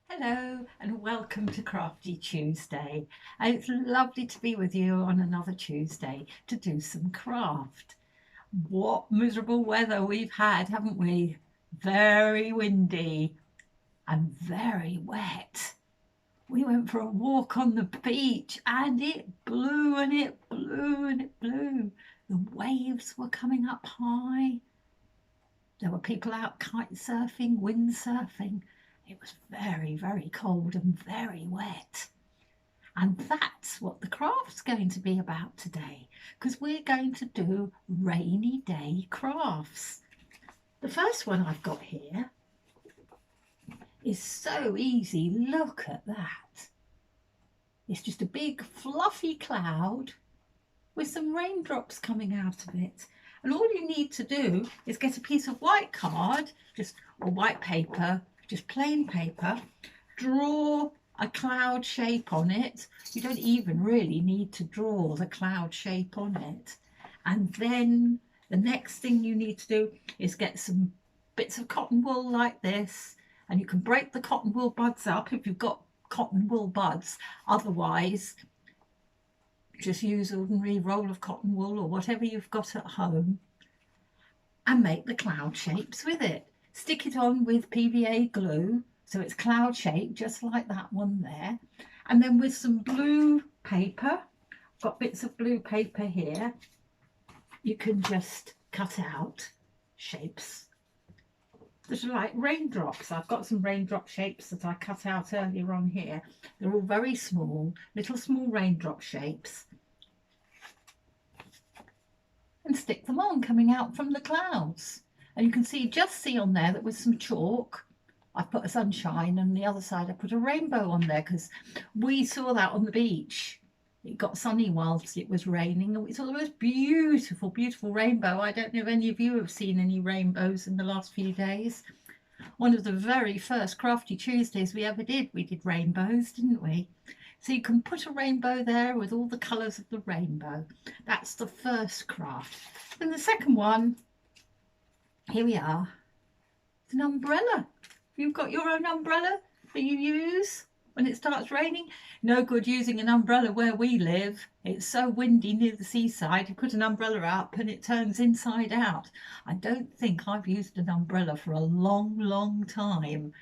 Hello and welcome to Crafty Tuesday. And it's lovely to be with you on another Tuesday to do some craft. What miserable weather we've had, haven't we? Very windy and very wet. We went for a walk on the beach and it blew and it blew and it blew. The waves were coming up high. There were people out kite surfing, windsurfing. It was very, very cold and very wet. And that's what the craft's going to be about today, because we're going to do rainy day crafts. The first one I've got here is so easy. Look at that. It's just a big fluffy cloud with some raindrops coming out of it. And all you need to do is get a piece of white card, or white paper, just plain paper, draw a cloud shape on it. You don't even really need to draw the cloud shape on it. And then the next thing you need to do is get some bits of cotton wool like this, and you can break the cotton wool buds up if you've got cotton wool buds. Otherwise, just use an ordinary roll of cotton wool or whatever you've got at home and make the cloud shapes with it. Stick it on with PVA glue so it's cloud shaped, just like that one there. And then with some blue paper, I've got bits of blue paper here, you can just cut out shapes that are like raindrops. I've got some raindrop shapes that I cut out earlier on here. They're all very small, little small raindrop shapes. And stick them on coming out from the clouds. And you can just see on there that with some chalk, I've put a sunshine, and the other side I put a rainbow on there because we saw that on the beach. It got sunny whilst it was raining, and we saw the most beautiful, beautiful rainbow. I don't know if any of you have seen any rainbows in the last few days. One of the very first Crafty Tuesdays we ever did, we did rainbows, didn't we? So you can put a rainbow there with all the colours of the rainbow. That's the first craft. And the second one, here we are. It's an umbrella. You've got your own umbrella that you use when it starts raining. No good using an umbrella where we live. It's so windy near the seaside. You put an umbrella up and it turns inside out. I don't think I've used an umbrella for a long, long time.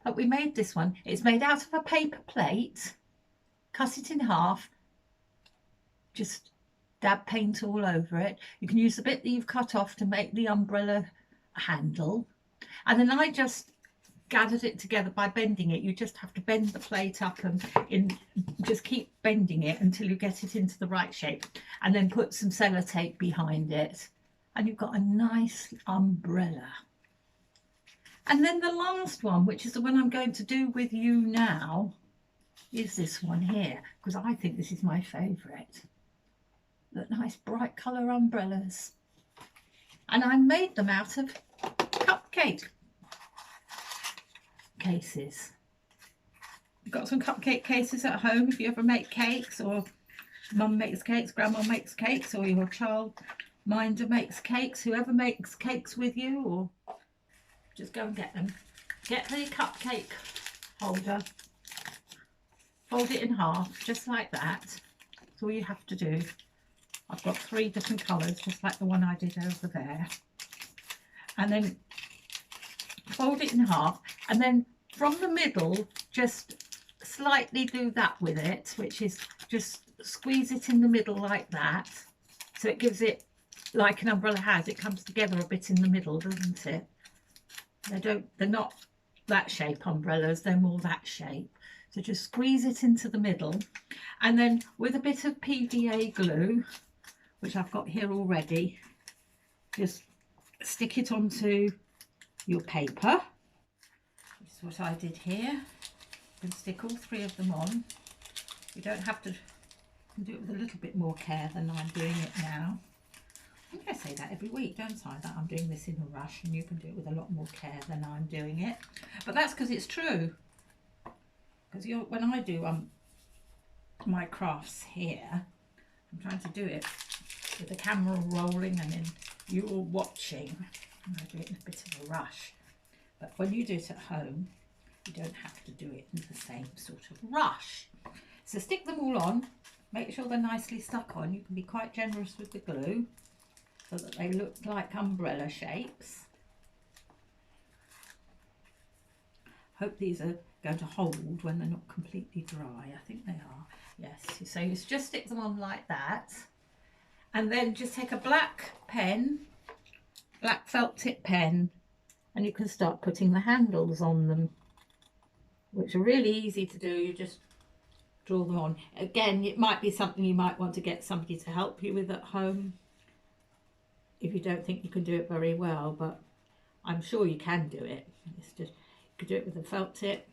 But we made this one. It's made out of a paper plate. Cut it in half. Just dab paint all over it. You can use the bit that you've cut off to make the umbrella handle. And then I just gathered it together by bending it. You just have to bend the plate up and just keep bending it until you get it into the right shape, and then put some sellotape behind it, and you've got a nice umbrella. And then the last one, which is the one I'm going to do with you now, is this one here, because I think this is my favourite. Look, nice bright colour umbrellas. And I made them out of cupcake cases. You've got some cupcake cases at home if you ever make cakes, or mum makes cakes, grandma makes cakes, or your child minder makes cakes, whoever makes cakes with you, or just go and get them. Get the cupcake holder, fold it in half just like that. That's all you have to do. I've got 3 different colours, just like the one I did over there. And then fold it in half, and then from the middle just slightly do that with it, which is just squeeze it in the middle like that, so it gives it like an umbrella has. It comes together a bit in the middle, doesn't it? They're not that shape umbrellas, they're more that shape. So just squeeze it into the middle, and then with a bit of PVA glue, which I've got here already, just stick it onto your paper. This is what I did here. You can stick all 3 of them on. You don't have to do it with a little bit more care than I'm doing it now. I think I say that every week, don't I? That I'm doing this in a rush, and you can do it with a lot more care than I'm doing it. But that's because it's true. Because when I do my crafts here, I'm trying to do it with the camera rolling and then you're watching. I do it in a bit of a rush. But when you do it at home, You don't have to do it in the same sort of rush. So stick them all on, make sure they're nicely stuck on. You can be quite generous with the glue so that they look like umbrella shapes. Hope these are going to hold when they're not completely dry. I think they are. Yes, so you just stick them on like that, and then just take a black pen, black felt tip pen, and you can start putting the handles on them, which are really easy to do. You just draw them on. Again, it might be something you might want to get somebody to help you with at home if you don't think you can do it very well, but I'm sure you can do it. It's just, you could do it with a felt tip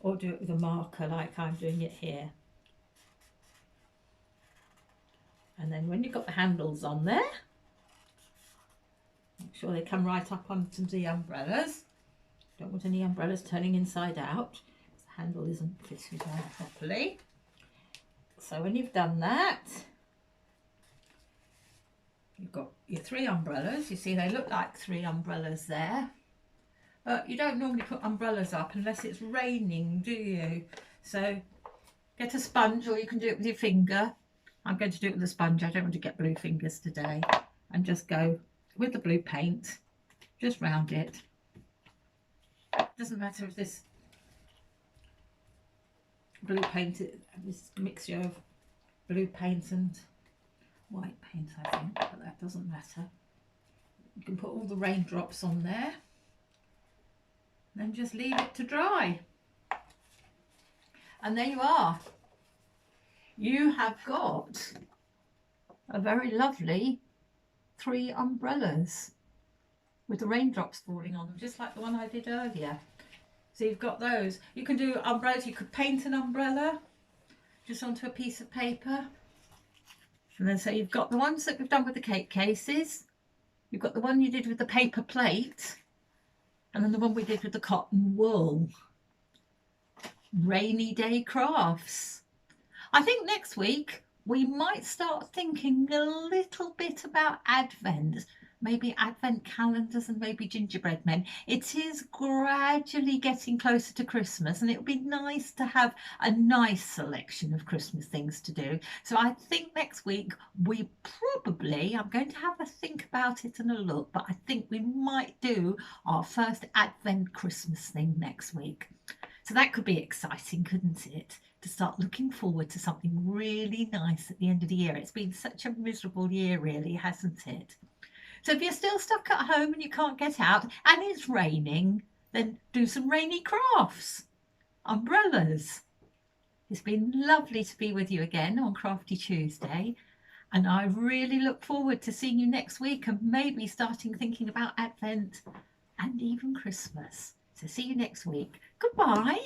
or do it with a marker like I'm doing it here. And then when you've got the handles on there, make sure they come right up onto the umbrellas. Don't want any umbrellas turning inside out. The handle isn't fitted on properly. So when you've done that, you've got your 3 umbrellas. You see they look like 3 umbrellas there. But you don't normally put umbrellas up unless it's raining, do you? So get a sponge, or you can do it with your finger. I'm going to do it with a sponge. I don't want to get blue fingers today. And just go with the blue paint, just round it. Doesn't matter if this blue paint, this mixture of blue paint and white paint, I think, but that doesn't matter. You can put all the raindrops on there, then just leave it to dry. And there you are. You have got a very lovely 3 umbrellas with the raindrops falling on them, just like the one I did earlier. So you've got those. You can do umbrellas. You could paint an umbrella just onto a piece of paper. And then so you've got the ones that we've done with the cake cases. You've got the one you did with the paper plate. And then the one we did with the cotton wool. Rainy day crafts. I think next week we might start thinking a little bit about Advent. Maybe Advent calendars and maybe gingerbread men. It is gradually getting closer to Christmas, and it would be nice to have a nice selection of Christmas things to do. So I think next week we probably, I'm going to have a think about it and a look, but I think we might do our first Advent Christmas thing next week. So that could be exciting, couldn't it? To start looking forward to something really nice at the end of the year. It's been such a miserable year, really, hasn't it? So if you're still stuck at home and you can't get out and it's raining, then do some rainy crafts. Umbrellas. It's been lovely to be with you again on Crafty Tuesday. And I really look forward to seeing you next week and maybe starting thinking about Advent and even Christmas. So see you next week. Goodbye.